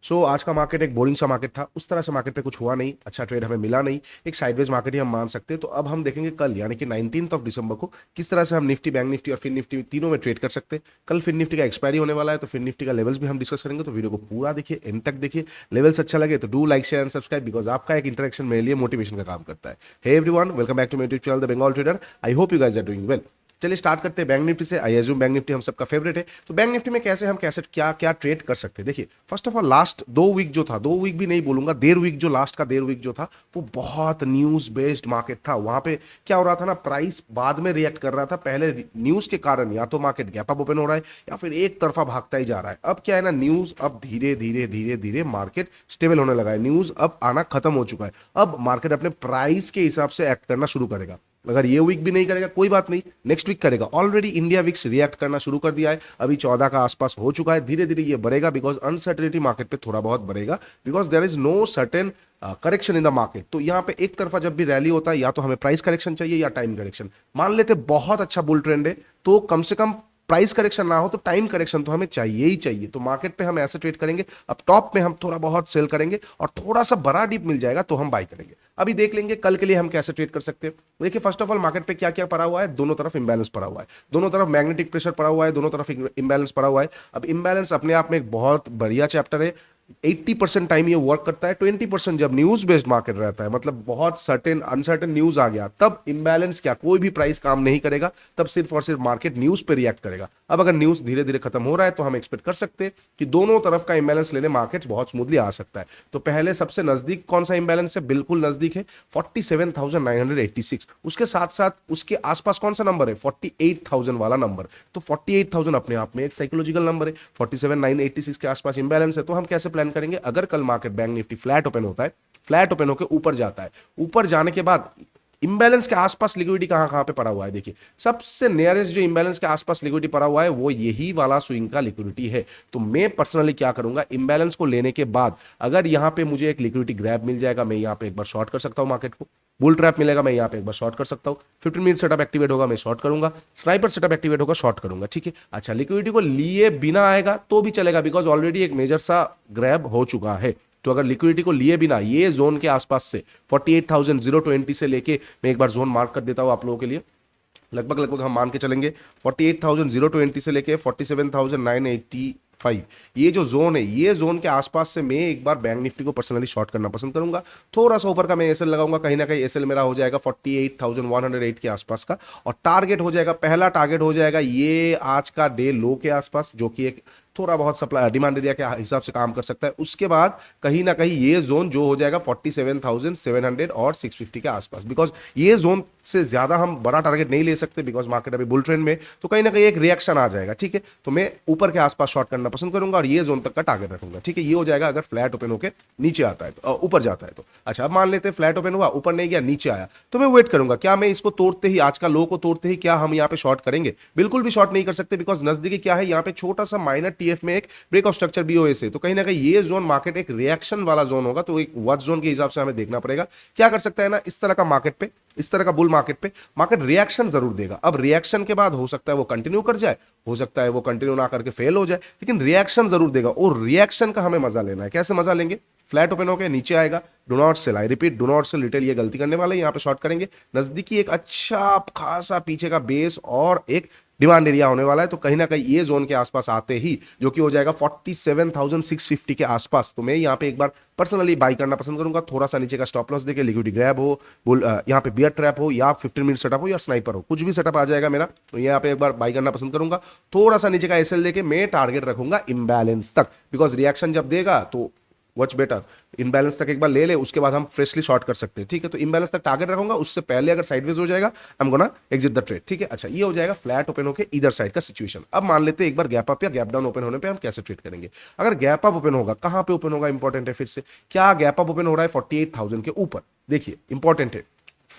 सो आज का मार्केट एक बोरिंग सा मार्केट था, उस तरह से मार्केट पे कुछ हुआ नहीं, अच्छा ट्रेड हमें मिला नहीं, एक साइडवेज मार्केट ही हम मान सकते हैं। तो अब हम देखेंगे कल यानी कि 19 दिसंबर को किस तरह से हम निफ्टी, बैंक निफ्टी और फिन निफ्टी तीनों में ट्रेड कर सकते हैं। कल फिन निफ्टी का एक्सपायरी होने वाला है, तो फिन निफ्टी का लेवल्स भी हम डिस्कस करेंगे। तो वीडियो को पूरा देखिए, एंड तक देखिए। लेवल्स अच्छा लगे तो do like, share and subscribe, because आपका एक इंटरेक्शन मेरे लिए मोटिवेशन का काम करता है। Hey everyone, welcome back to my YouTube channel the Bengal trader. I hope you guys are doing well. चलिए स्टार्ट करते हैं बैंक निफ्टी से। आई एज्यूम बैंक निफ्टी हम सबका फेवरेट है। तो बैंक निफ्टी में कैसे हम कैसे क्या क्या ट्रेड कर सकते हैं, देखिए first of all last 2 week जो था, 2 वीक भी नहीं बोलूंगा, 1.5 वीक जो लास्ट का 1.5 वीक जो था, वो बहुत न्यूज बेस्ड मार्केट था। वहां पे क्या हो रहा था ना, प्राइस बाद में रिएक्ट कर रहा था, पहले न्यूज के कारण या तो मार्केट गैप अप ओपन हो रहा है या फिर एक तरफा भागता ही जा रहा है। अब क्या है ना, न्यूज अब धीरे धीरे धीरे धीरे मार्केट स्टेबल होने लगा है, न्यूज अब आना खत्म हो चुका है। अब मार्केट अपने प्राइस के हिसाब से एक्ट करना शुरू करेगा। अगर ये वीक भी नहीं करेगा कोई बात नहीं, नेक्स्ट वीक करेगा। ऑलरेडी इंडिया विक्स रिएक्ट करना शुरू कर दिया है, अभी 14 का आसपास हो चुका है। धीरे धीरे ये बढ़ेगा, बिकॉज अनसर्टेनिटी मार्केट पे थोड़ा बहुत बढ़ेगा, because there is no certain correction in the market. तो यहाँ पे एक तरफा जब भी रैली होता है, या तो हमें प्राइस करेक्शन चाहिए या टाइम करेक्शन। मान लेते बहुत अच्छा बुल ट्रेंड है, तो कम से कम प्राइस करेक्शन ना हो तो टाइम करेक्शन तो हमें चाहिए ही चाहिए। तो मार्केट पे हम ऐसे ट्रेड करेंगे, अब टॉप में हम थोड़ा बहुत सेल करेंगे और थोड़ा सा बड़ा डीप मिल जाएगा तो हम बाई करेंगे। अभी देख लेंगे कल के लिए हम कैसे ट्रेड कर सकते हैं। देखिए फर्स्ट ऑफ ऑल मार्केट पे क्या क्या पड़ा हुआ है, दोनों तरफ इंबैलेंस पड़ा हुआ है, दोनों तरफ मैग्नेटिक प्रेशर पड़ा हुआ है, दोनों तरफ इंबैलेंस पड़ा हुआ है। अब इंबैलेंस अपने आप में एक बहुत बढ़िया चैप्टर है। 80% टाइम ये वर्क करता है, 20% जब न्यूज बेस्ड मार्केट रहता है, मतलब बहुत सर्टेन अनसर्टेन न्यूज आ गया, तब इंबैलेंस क्या कोई भी प्राइस काम नहीं करेगा, तब सिर्फ और सिर्फ मार्केट न्यूज पे रिएक्ट करेगा। अब अगर न्यूज धीरे धीरे खत्म हो रहा है तो हम एक्सपेक्ट कर सकते हैं कि दोनों तरफ का इंबैलेंस लेने मार्केट बहुत स्मूथली आ सकता है। तो पहले सबसे नजदीक कौन सा इंबैलेंस है, बिल्कुल नजदीक है 47,986। उसके साथ साथ उसके आसपास कौन सा नंबर है, 48,000 वाला नंबर। तो 48,000 अपने आप में एक साइकोलॉजिकल नंबर है। 47,986 के आसपास इंबैलेंस है, तो हम कैसे प्लान करेंगे। अगर कल market bank Nifty flat open होता है, फ्लैट ओपन होकर ऊपर जाता है, ऊपर जाने के बाद इंबैलेंस के आसपास लिक्विडिटी कहां कहां पे पड़ा हुआ है, देखिए सबसे नियरेस्ट जो इंबैलेंस के आसपास लिक्विडिटी पड़ा हुआ है वो यही वाला स्विंग का लिक्विडिटी है। तो मैं पर्सनली क्या करूंगा, इंबैलेंस को लेने के बाद अगर यहां पे मुझे एक लिक्विडिटी ग्रैब मिल जाएगा, मैं यहां पे एक बार शॉर्ट कर सकता हूं मार्केट को। बुल ट्रैप मिलेगा, मैं यहां पे एक बार शॉर्ट कर सकता हूं। 15 मिनट सेटअप एक्टिवेट होगा, मैं शॉर्ट करूंगा। स्नाइपर सेटअप एक्टिवेट होगा, शॉर्ट करूंगा। ठीक है, अच्छा लिक्विडिटी को लिए बिना आएगा तो भी चलेगा, बिकॉज ऑलरेडी एक मेजर सा ग्रैब हो चुका है। तो अगर लिक्विडिटी को लिए बिना ये जोन के आसपास से 48,020 से लेके, मैं एक बार जोन मार्क कर देता हूं आप लोगों के लिए, लगभग लगभग हम मान के चलेंगे 48,020 से लेके 47,985, ये जो जोन है, ये जोन के आसपास से मैं एक बार बैंक निफ्टी को पर्सनली शॉर्ट करना पसंद करूंगा। थोड़ा सा ऊपर का मैं एसएल लगाऊंगा, कहीं ना कहीं एसएल मेरा हो जाएगा 48,108 के आसपास का, और टारगेट हो जाएगा, पहला टारगेट हो जाएगा ये आज का डे लो के आसपास, जो कि एक थोड़ा बहुत सप्लाई डिमांड एरिया के हिसाब से काम कर सकता है। उसके बाद कहीं ना कहीं ये जोन जो हो जाएगा 47,700 और 650 के आसपास, बिकॉज ये जोन से ज्यादा हम बड़ा टारगेट नहीं ले सकते, बिकॉज मार्केट अभी बुल ट्रेंड में, तो कहीं ना कहीं एक रिएक्शन आ जाएगा। ठीक है, तो मैं ऊपर के आसपास शॉर्ट करना पसंद करूंगा और ये जोन तक का टारगेट रखूंगा। ठीक है, ये हो जाएगा अगर फ्लैट ओपन होकर नीचे आता है तो, ऊपर जाता है तो। अच्छा अब मान लेते हैं फ्लैट ओपन हुआ, ऊपर नहीं गया, नीचे आया, तो मैं वेट करूंगा, क्या मैं इसको तोड़ते ही, आज का लो को तोड़ते ही क्या हम यहाँ पे शॉर्ट करेंगे? बिल्कुल भी शॉर्ट नहीं कर सकते, बिकॉज नजदीकी क्या है, यहाँ पे छोटा सा माइनर टीएफ में एक ब्रेक ऑफ स्ट्रक्चर बीओएस है। तो कहीं ना कहीं ये जोन मार्केट एक रिएक्शन वाला जोन होगा, तो एक वॉच जोन के हिसाब से हमें देखना पड़ेगा क्या कर सकता है ना। इस तरह का मार्केट पे, इस तरह का बुल मार्केट पे मार्केट रिएक्शन जरूर देगा। अब रिएक्शन के बाद हो सकता है वो कंटिन्यू कर जाए, हो सकता है वो कंटिन्यू ना करके फेल हो जाए, लेकिन रिएक्शन जरूर देगा। और रिएक्शन का हमें मजा लेना है। कैसे मजा लेंगे, फ्लैट ओपन होकर नीचे आएगा, do not sell, I repeat do not sell retail, ये गलती करने वाले, यहां पे शॉर्ट करेंगे। नजदीकी एक अच्छा खासा पीछे का बेस और एक डिमांड एरिया होने वाला है, तो कहीं ना कहीं ये जोन के आसपास आते ही, जो कि हो जाएगा 47,650 के आसपास, तो मैं यहाँ पे एक बार पर्सनली बाई करना पसंद करूंगा। थोड़ा सा नीचे का स्टॉप लॉस देके, लिक्विडिटी ग्रैब हो, यहाँ पे बियर ट्रैप हो, या 15 मिनट सेटअप हो, या स्नाइपर हो, कुछ भी सेटअप आ जाएगा मेरा, तो यहाँ पे एक बार बाई करना पसंद करूंगा। थोड़ा सा नीचे का एसएल देके मैं टारगेट रखूंगा इंबैलेंस तक, बिकॉज रिएक्शन जब देगा तो वॉच बेटर, इनबैलेंस तक एक बार ले ले, उसके बाद हम फ्रेशली शॉर्ट कर सकते हैं। ठीक है, तो इनबैलेंस तक टारगेट रखूंगा, उससे पहले अगर साइडवेज हो जाएगा I am gonna exit the trade. ठीक है, अच्छा ये हो जाएगा फ्लैट ओपन होकर इधर साइड का सिचुएशन। अब मान लेते हैं एक बार गैप अप या गैप डाउन ओपन होने पे हम कैसे ट्रेड करेंगे। अगर गैप अप ओपन होगा, कहां पे ओपन होगा इंपॉर्टेंट है, फिर से क्या गैप अप ओपन हो रहा है 48,000 के ऊपर, देखिए इंपॉर्टेंट है।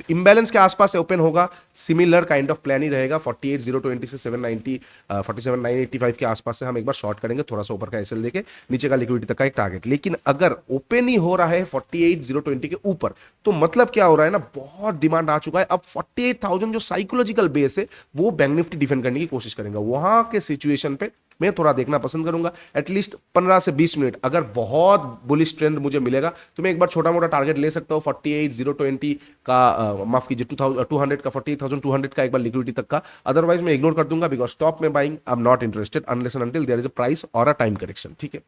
इंबैलेंस के आसपास से ओपन होगा, सिमिलर काइंड ऑफ प्लान ही रहेगा। 48,020 से 790 47,985 के आसपास से हम एक बार शॉर्ट करेंगे, थोड़ा सा ऊपर का एसएल देके, नीचे का लिक्विडिटी तक का एक टारगेट। लेकिन अगर ओपन ही हो रहा है 48,020 के ऊपर, तो मतलब क्या हो रहा है ना, बहुत डिमांड आ चुका है। अब 48,000 जो साइकोलॉजिकल बेस है, वो बैंक निफ्टी डिफेंड करने की कोशिश करेंगे। वहां के सिचुएशन पे मैं थोड़ा देखना पसंद करूंगा एटलीस्ट 15 से 20 मिनट। अगर बहुत बुलिश ट्रेंड मुझे मिलेगा तो मैं एक बार छोटा मोटा टारगेट ले सकता हूँ 48,020 का, माफ कीजिए 200 का, 48,200 का एक बार लिक्विडिटी तक का। अदरवाइज मैं इग्नोर कर दूंगा बिकॉज स्टॉप में buying I am not interested unless and until there is a price और अ टाइम करेक्शन। ठीक है,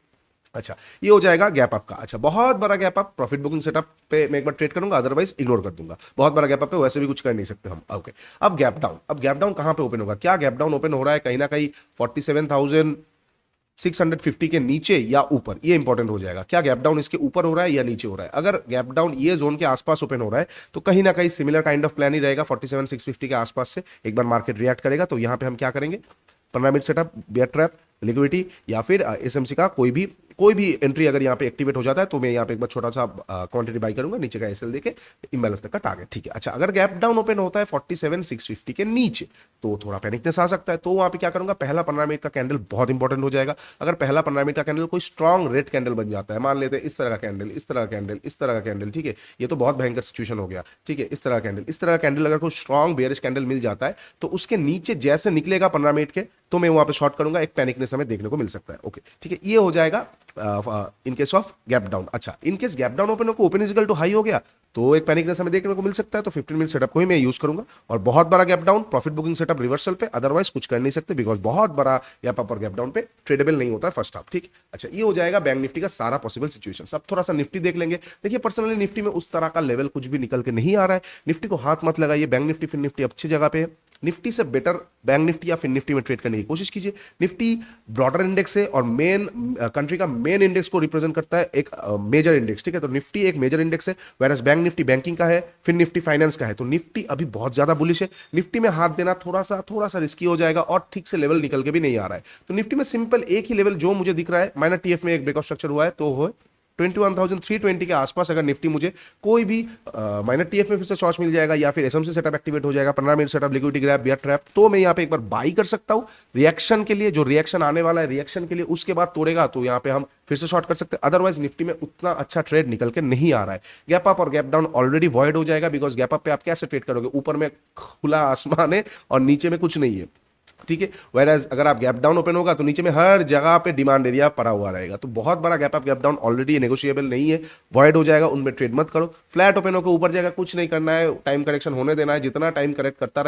अच्छा ये हो जाएगा गैप अप का। अच्छा, बहुत बड़ा gap up profit booking setup पे मैं एक बार ट्रेड करूंगा, अदरवाइज इग्नोर कर दूंगा। बहुत बड़ा गैप अप पे वैसे भी कुछ कर नहीं सकते हम। ओके, अब गैप डाउन। अब गैप डाउन कहां पे ओपन होगा? क्या गैप डाउन ओपन हो रहा है कहीं ना कहीं 47,650 के नीचे या ऊपर? ये इंपॉर्टेंट हो जाएगा। क्या गैप डाउन इसके ऊपर हो रहा है या नीचे हो रहा है? अगर गैप डाउन ये जोन के आसपास ओपन हो रहा है तो कहीं ना कहीं सिमिलर काइंड ऑफ प्लान ही रहेगा 47,650 के आसपास से एक बार मार्केट रिएक्ट करेगा। तो यहां पे हम क्या करेंगे? 15 minute setup, bear trap, liquidity या फिर एसएमसी का कोई भी एंट्री अगर यहाँ पे एक्टिवेट हो जाता है तो मैं यहाँ पे एक बार छोटा सा क्वांटिटी बाई करूंगा, नीचे का एसएल देके इम्बैलेंस तक का टारगेट। ठीक है, अच्छा अगर गैप डाउन ओपन होता है 47,650 के नीचे तो थोड़ा पैनिकनेस आ सकता है। तो वहां पे क्या करूंगा? पहला 15 मिनट का कैंडल बहुत इंपॉर्टेंट हो जाएगा। अगर पहला 15 मिनट का कैंडल कोई स्ट्रॉन्ग रेड कैंडल बन जाता है, मान लेते हैं इस तरह का कैंडल, इस तरह का कैंडल, इस तरह का कैंडल, ठीक है, ये तो बहुत भयंकर सिचुएशन हो गया। ठीक है, इस तरह का कैंडल, इस तरह का कैंडल अगर कोई स्ट्रॉन्ग बेयरिश कैंडल मिल जाता है तो उसके नीचे जैसे निकलेगा 15 मिनट के तो मैं वहां पे शॉर्ट करूंगा, एक पैनिकनेस हमें देखने को मिल सकता है। ओके, ठीक है, ये हो जाएगा in case of gap down. अच्छा, in case gap down open को ओपन इजिकल टू हाई हो गया तो एक पैनिकनेस हमें देखने को मिल सकता है। तो 15 मिनट सेटअप को ही मैं यूज करूंगा। और बहुत बड़ा gap down profit booking setup reversal पे, अदरवाइज कुछ कर नहीं सकते बिकॉज बहुत बड़ा गैप अप और गैप डाउन पे ट्रेडेबल नहीं होता है फर्स्ट हाफ। ठीक, अच्छा ये हो जाएगा बैंक निफ्टी का सारा पॉसिबल सिचुएशन। अब थोड़ा सा निफ्टी देख लेंगे। देखिए पर्सनली निफ्टी में उस तरह का लेवल कुछ भी निकल के नहीं आ रहा है। निफ्टी को हाथ मत लगाइए, बैंक निफ्टी फिर निफ्टी अच्छी जगह पे है। निफ्टी से बेटर बैंक निफ्टी या फिर निफ्टी में ट्रेड करने की कोशिश कीजिए। निफ्टी ब्रॉडर इंडेक्स है और मेन कंट्री का मेन इंडेक्स को रिप्रेजेंट करता है, एक मेजर इंडेक्स। ठीक है, तो निफ्टी एक मेजर इंडेक्स है, वेरएस बैंक निफ्टी बैंकिंग का है, फिर निफ्टी फाइनेंस का है। तो निफ्टी अभी बहुत ज्यादा बुलिश है। निफ्टी में हाथ देना थोड़ा सा रिस्की हो जाएगा और ठीक से लेवल निकल के भी नहीं आ रहा है। तो निफ्टी में सिंपल एक ही लेवल जो मुझे दिख रहा है, माइनर टीएफ में एक ब्रेकआउट स्ट्रक्चर हुआ है तो हो 21,320 के आसपास अगर निफ्टी मुझे कोई भी माइनर टीएफ में फिर से शॉर्ट्स मिल जाएगा या फिर एसएमसी सेटअप एक्टिवेट हो जाएगा, 15 minute setup, liquidity grab, bear trap, तो मैं यहाँ पे एक बार बाई कर सकता हूँ रिएक्शन के लिए। जो रिएक्शन आने वाला है रिएक्शन के लिए, उसके बाद तोड़ेगा तो यहाँ पे हम फिर से शॉर्ट कर सकते हैं। अदरवाइज निफ्टी में उतना अच्छा ट्रेड निकल के नहीं आ रहा है। गैप अप और गैप डाउन ऑलरेडी वॉइड हो जाएगा बिकॉज गैप अप पे आप कैसे ट्रेड करोगे? ऊपर में खुला आसमान है और नीचे में कुछ नहीं है। ठीक है, वेराज अगर आप गैप डाउन ओपन होगा तो नीचे में हर जगह पे डिमांड एरिया पड़ा हुआ रहेगा। तो बहुत बड़ा gap up gap down already negotiable नहीं है, वॉइड हो जाएगा, उनमें ट्रेड मत करो। फ्लैट ओपन होकर ऊपर जाएगा, कुछ नहीं करना है, टाइम करेक्शन होने देना है। जितना टाइम करेक्ट करता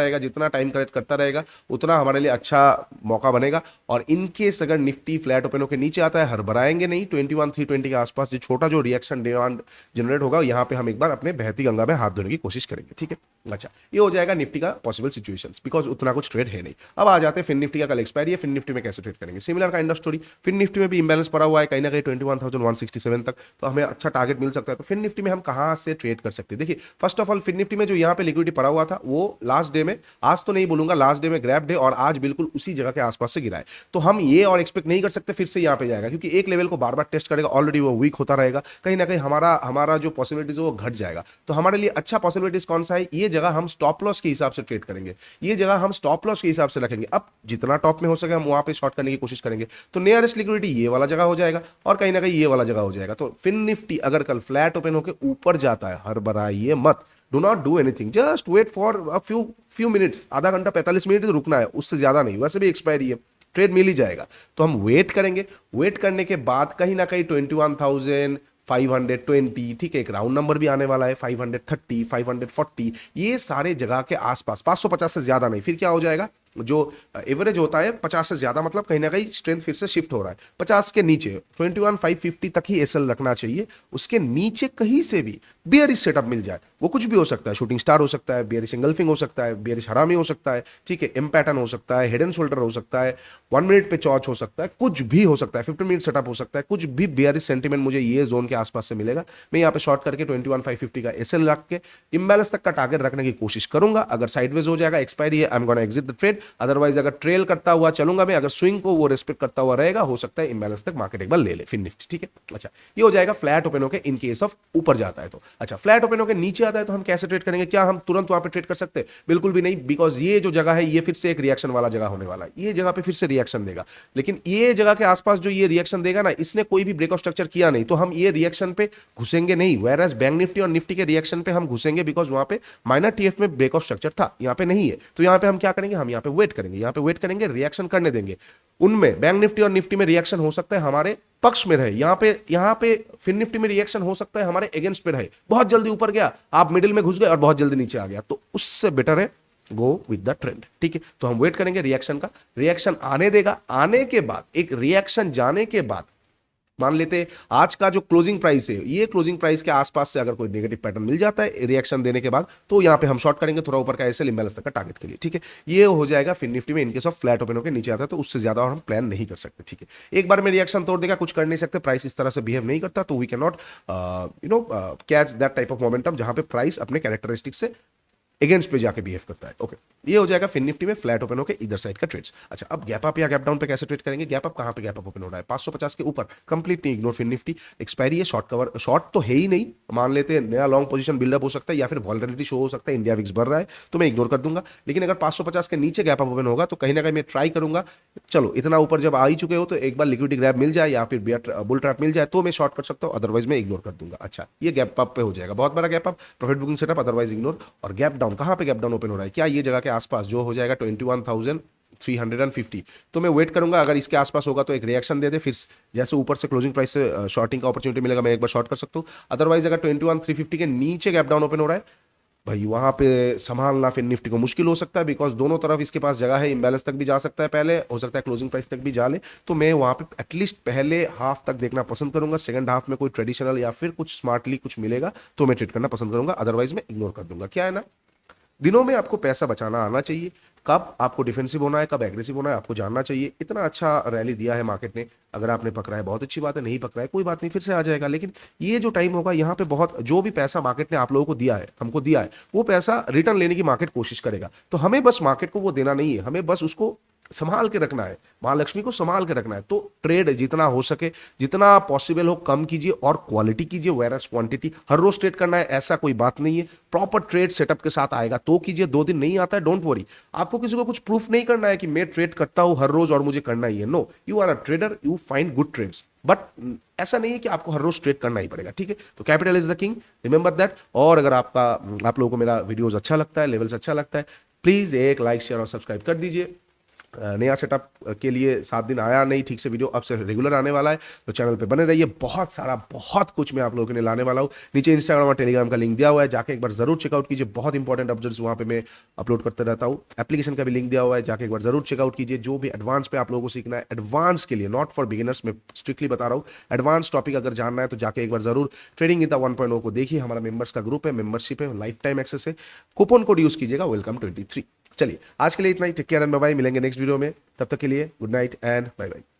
रहेगा उतना हमारे लिए अच्छा मौका बनेगा। और इनकेस अगर निफ्टी फ्लैट ओपन होकर नीचे आता है, हड़बड़ाएंगे नहीं, 21,320 के आसपास जो छोटा जो रिएक्शन डिमांड जनरेट होगा यहाँ पे हम एक बार अपने बहती गंगा में हाथ धोने की कोशिश करेंगे। ठीक है, अच्छा ये हो जाएगा निफ्टी का पॉसिबल सिचुएशंस बिकॉज उतना कुछ ट्रेड है नहीं। अब आ जाते हैं फिन निफ्टी का, कल एक्सपायरी है, फिन निफ्टी में कैसे ट्रेड करेंगे? Similar kind of story. Fin Nifty में भी इंबैलेंस पड़ा हुआ है कहीं ना कहीं 21,167 तक, तो हमें अच्छा टारगेट मिल सकता है। तो फिन निफ्टी में हम कहां से ट्रेड कर सकते हैं? देखिए first of all Fin Nifty में जो यहाँ पे लिक्विडिटी पड़ा हुआ था वो लास्ट डे में, आज तो नहीं बोलूंगा, लास्ट डे में ग्रैब डे और आज बिल्कुल उसी जगह के आसपास से गिरा है। तो हम ये और एक्सपेक्ट नहीं कर सकते फिर से यहाँ पे जाएगा, क्योंकि एक लेवल को बार बार टेस्ट करेगा, ऑलरेडी वो वीक होता रहेगा, कहीं ना कहीं हमारा जो पॉसिबिलिटीज है वो घट जाएगा। तो हमारे लिए अच्छा पॉसिबिलिटीज कौन सा है? ये जगह हम स्टॉप लॉस के हिसाब से ट्रेड करेंगे, ये जगह हम स्टॉप लॉस के हिसाब से रखेंगे। अब जितना टॉप में हो सके हम वहां पे शॉर्ट करने की कोशिश करेंगे। तो नियरेस्ट लिक्विडिटी ये वाला जगह हो जाएगा और कहीं ना कहीं ये वाला जगह हो जाएगा। तो फिन निफ्टी अगर कल फ्लैट ओपन होकर ऊपर जाता है, हड़बड़ाइए मत, do not do anything, just wait for a few minutes, आधा घंटा 45 मिनट रुकना है, उससे ज्यादा नहीं। वैसे भी एक्सपायरी है, ट्रेड मिल ही जाएगा। तो हम वेट करेंगे, वेट करने के बाद कहीं ना कहीं 21,520, ठीक है, एक राउंड नंबर भी आने वाला है, 530, 540, ये सारे जगह के आसपास, 550 से ज्यादा नहीं। फिर क्या हो जाएगा? जो एवरेज होता है 50 से ज्यादा, मतलब कहीं ना कहीं स्ट्रेंथ फिर से शिफ्ट हो रहा है। 50 के नीचे 21,550 तक ही एसएल रखना चाहिए। उसके नीचे कहीं से भी बियरिश सेटअप मिल जाए, वो कुछ भी हो सकता है, शूटिंग स्टार हो सकता है, बियरिश इंगल्फिंग हो सकता है, बियरिश हरामी हो सकता है, ठीक है, एम पैटर्न हो सकता है, हेड एंड शोल्डर हो सकता है, 1 मिनट पे चॉच हो सकता है, कुछ भी हो सकता है, 15 मिनट सेटअप हो सकता है, कुछ भी बियरिश सेंटीमेंट मुझे ये जोन के आसपास से मिलेगा। मैं यहाँ पे शॉर्ट करके 21,550 का एसएल रख के इम्बैलेंस तक का टारगेट रखने की कोशिश करूंगा। अगर साइडवेज हो जाएगा, एक्सपायरी है, I am gonna exit the trade. Otherwise अगर ट्रेल करता हुआ चलूंगा मैं, अगर स्विंग को वो रिस्पेक्ट करता हुआ रहेगा, हो सकता है इम्बैलेंस तक मार्केट एक बार ले ले फिन निफ्टी। ठीक है, अच्छा ये हो जाएगा फ्लैट ओपन होकर इन केस ऑफ ऊपर जाता है तो। अच्छा फ्लैट ओपन होकर नीचे जाता है तो हम कैसे ट्रेड करेंगे? क्या हम तुरंत वहां पे ट्रेड कर सकते हैं? बिल्कुल भी नहीं, बिकॉज ये जो जगह है ये फिर से एक रिएक्शन वाला जगह होने वाला है, ये जगह पे फिर से रिएक्शन देगा। लेकिन ये जगह के आसपास जो ये रिएक्शन देगा ना, इसने कोई भी ब्रेकआउट स्ट्रक्चर किया नहीं, तो हम ये रिएक्शन पे घुसेंगे नहीं। वेयर बैंक निफ्टी और निफ्टी के रिएक्शन पे हम घुसेंगे, बिकॉज वहां पे माइनर टीएफ में ब्रेकआउट स्ट्रक्चर था, यहाँ पे नहीं है। तो यहाँ पे हम क्या करेंगे? हम यहाँ पे वेट करेंगे, यहाँ पे वेट करेंगे, रिएक्शन करने देंगे। उनमें बैंक निफ्टी और निफ्टी में रिएक्शन हो सकता है हमारे पक्ष में रहे, यहाँ पे फिन निफ्टी में रिएक्शन हो सकता है हमारे अगेंस्ट पे रहे। बहुत जल्दी ऊपर गया, आप मिडिल में घुस गए और बहुत जल्दी नीचे आ गया, तो उससे बेटर है गो विद द ट्रेंड। ठीक है, तो हम वेट करेंगे रिएक्शन का, रिएक्शन आने देगा, आने के बाद एक रिएक्शन जाने के बाद मान लेते हैं आज का जो क्लोजिंग प्राइस है, ये क्लोजिंग प्राइस के आसपास से अगर कोई नेगेटिव पैटर्न मिल जाता है रिएक्शन देने के बाद, तो यहां पे हम शॉर्ट करेंगे थोड़ा ऊपर का ऐसे इंबैलेंस तक का टारगेट के लिए। ठीक है, ये हो जाएगा फिन निफ्टी में इनकेस ऑफ फ्लैट ओपन होकर नीचे आता है, तो उससे ज्यादा और हम प्लान नहीं कर सकते। ठीक है, एक बार में रिएक्शन तोड़ देगा, कुछ कर नहीं सकते, प्राइस इस तरह से बिहेव नहीं करता, तो we can not catch that type of momentum जहां पे प्राइस अपने कैरेक्टरिस्टिक से अगेंस्ट पे जाके बिहेव करता है। ओके, ये हो जाएगा फिन निफ्टी में फ्लैट ओपन होकर इधर साइड का ट्रेड्स। अच्छा, अब गैप अप या गैप डाउन पे कैसे ट्रेड करेंगे? गैप अप कहां पे गैप अप ओपन हो रहा है? 550 के ऊपर, कंप्लीट नहीं इग्नोर फिन निफ्टी, एक्सपायरी है, शॉर्ट कवर, शॉर्ट तो है ही नहीं, मान लेते हैं नया लॉन्ग पोजीशन बिल्डअप हो सकता है या फिर वॉलरेटिलिटी शो हो सकता है, इंडिया विक्स बढ़ रहा है, तो मैं इग्नोर कर दूंगा। लेकिन अगर 550 के नीचे गैप अप ओपन होगा तो कहीं ना कहीं मैं ट्राई करूंगा, चलो इतना ऊपर जब आ ही चुके हो तो एक बार लिक्विडिटी ग्रैब मिल जाए या फिर बुल ट्रैप मिल जाए तो मैं शॉर्ट कर सकता हूं, अदरवाइज मैं इग्नोर कर दूंगा। अच्छा, ये गैप अप पे हो जाएगा, बहुत बड़ा gap up, profit booking setup, otherwise ignore. और गैप डाउन, कहां पे गैप डाउन ओपन हो रहा है? क्या ये जगह के आसपास जो हो जाएगा 21,350, तो मैं वेट करूंगा, अगर इसके आसपास होगा तो एक रिएक्शन दे दे, फिर जैसे ऊपर से क्लोजिंग प्राइस से शॉर्टिंग का अपॉर्चुनिटी मिलेगा, मैं एक बार शॉर्ट कर सकता हूं। अदरवाइज अगर 21,350 के नीचे गैप डाउन ओपन हो रहा है भाई, वहां पे संभालना फिर निफ्टी को मुश्किल हो सकता है, बिकॉज दोनों तरफ इसके पास जगह है, इंबैलेंस तक भी जा सकता है, पहले हो सकता है क्लोजिंग प्राइस तक भी जा ले, तो मैं वहां पे एटलीस्ट पहले हाफ तक देखना पसंद करूंगा। सेकंड हाफ में कोई ट्रेडिशनल या फिर कुछ स्मार्टली कुछ मिलेगा तो मैं ट्रेड करना पसंद करूंगा, अदरवाइज मैं इग्नोर कर दूंगा। क्या है ना, दिनों में आपको पैसा बचाना आना चाहिए, कब आपको डिफेंसिव होना है, कब एग्रेसिव होना है, आपको जानना चाहिए। इतना अच्छा रैली दिया है मार्केट ने, अगर आपने पकड़ा है बहुत अच्छी बात है, नहीं पकड़ा है कोई बात नहीं, फिर से आ जाएगा। लेकिन ये जो टाइम होगा यहाँ पे बहुत, जो भी पैसा मार्केट ने आप लोगों को दिया है, हमको दिया है, वो पैसा रिटर्न लेने की मार्केट कोशिश करेगा। तो हमें बस मार्केट को वो देना नहीं है, हमें बस उसको संभाल के रखना है, महालक्ष्मी को संभाल के रखना है। तो ट्रेड जितना हो सके, जितना पॉसिबल हो कम कीजिए और क्वालिटी कीजिए, वेरस क्वांटिटी। हर रोज ट्रेड करना है ऐसा कोई बात नहीं है, प्रॉपर ट्रेड सेटअप के साथ आएगा तो कीजिए, 2 दिन नहीं आता है डोंट वरी। आपको किसी को कुछ प्रूफ नहीं करना है कि मैं ट्रेड करता हूं हर रोज और मुझे करना ही है, no, you are a trader, you find good trades, but ऐसा नहीं है कि आपको हर रोज ट्रेड करना ही पड़ेगा। ठीक है, तो capital is the king, remember that. और अगर आप लोगों को मेरा वीडियोस अच्छा लगता है, लेवल्स अच्छा लगता है, प्लीज एक लाइक शेयर और सब्सक्राइब कर दीजिए। नया सेटअप के लिए 7 दिन आया नहीं ठीक से वीडियो, अब से रेगुलर आने वाला है, तो चैनल पे बने रहिए। बहुत सारा बहुत कुछ मैं आप लोगों के लिए लाने वाला हूँ। नीचे इंस्टाग्राम और टेलीग्राम का लिंक दिया हुआ है, जाके एक बार जरूर चेकआउट कीजिए, बहुत इंपॉर्टेंट अपडेट्स वहाँ पे मैं अपलोड करते रहता हूँ। एप्लीकेशन का भी लिंक दिया हुआ है, जाके एक बार जरूर चेकआउट कीजिए। जो भी एडवांस पे आप लोगों को सीखना है, एडवांस के लिए, नॉट फॉर बिगिनर्स, मैं स्ट्रिक्टली बता रहा हूँ, एडवांस टॉपिक अगर जानना है तो जाके एक बार जरूर ट्रेडिंग गीता 1.0 को देखिए। हमारा मेंबर्स का ग्रुप है, मेंबरशिप है, लाइफ टाइम एक्सेस है, कूपन कोड यूज कीजिएगा वेलकम 23। चलिए आज के लिए इतना ही, take care and bye bye, मिलेंगे नेक्स्ट वीडियो में, तब तक के लिए good night and bye bye.